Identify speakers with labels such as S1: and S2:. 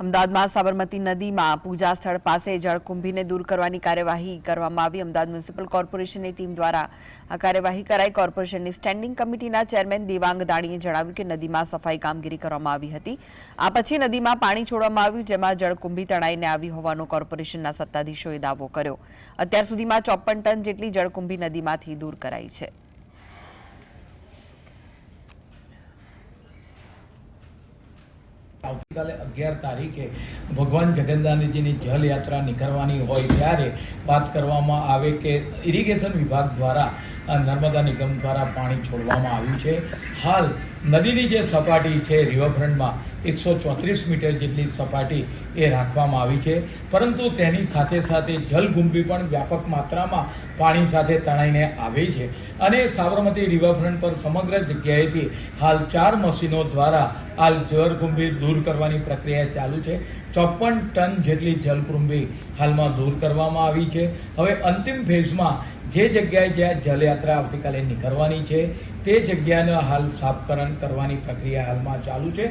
S1: અમદાવાદમાં સાબરમતી નદીમાં પૂજા સ્થળ પાસે જળકુંભીને દૂર કરવાની કાર્યવાહી કરવામાં આવી। અમદાવાદ મ્યુનિસિપલ કોર્પોરેશનની ટીમ દ્વારા આ કાર્યવાહી કરાઈ। કોર્પોરેશનની સ્ટેન્ડિંગ કમિટીના ચેરમેન દેવાંગ દાણીએ જણાવ્યું કે નદીમાં સફાઈ કામગીરી કરવામાં આવી હતી। આ પછી નદીમાં પાણી છોડવામાં આવ્યું, જેમાં જળકુંભી તણાઈને આવી હોવાનો કોર્પોરેશનના સત્તાધીશોએ દાવો કર્યો। અત્યાર સુધીમાં 54 ટન જેટલી જળકુંભી નદીમાંથી દૂર કરાઈ છે।
S2: આવતીકાલે 11 તારીખે ભગવાન જગન્નાથજીની જલ યાત્રા નીકળવાની હોય ત્યારે વાત કરવામાં આવે કે ઇરિગેશન વિભાગ દ્વારા નર્મદા નિગમ દ્વારા પાણી છોડવામાં આવ્યું છે। હાલ નદીની જે સપાટી છે રિવરફ્રન્ટમાં 134 મીટર જેટલી સપાટી એ રાખવામાં આવી છે, પરંતુ તેની સાથે સાથે જલકુંભી પણ વ્યાપક માત્રામાં પાણી સાથે તણાઈને આવે છે અને સાબરમતી રિવરફ્રન્ટ પર સમગ્ર જગ્યાએથી હાલ 4 મશીનો દ્વારા હાલ જળકુંભી દૂર કરવાની પ્રક્રિયા ચાલુ છે। 54 ટન જેટલી જલકુંભી હાલમાં દૂર કરવામાં આવી છે। હવે અંતિમ ફેઝમાં જે જગ્યાએ જ્યાં જલયાત્રા આવતીકાલે નીકળવાની છે તે જગ્યાને હાલ સાફકરણ કરવાની પ્રક્રિયા હાલમાં ચાલુ છે।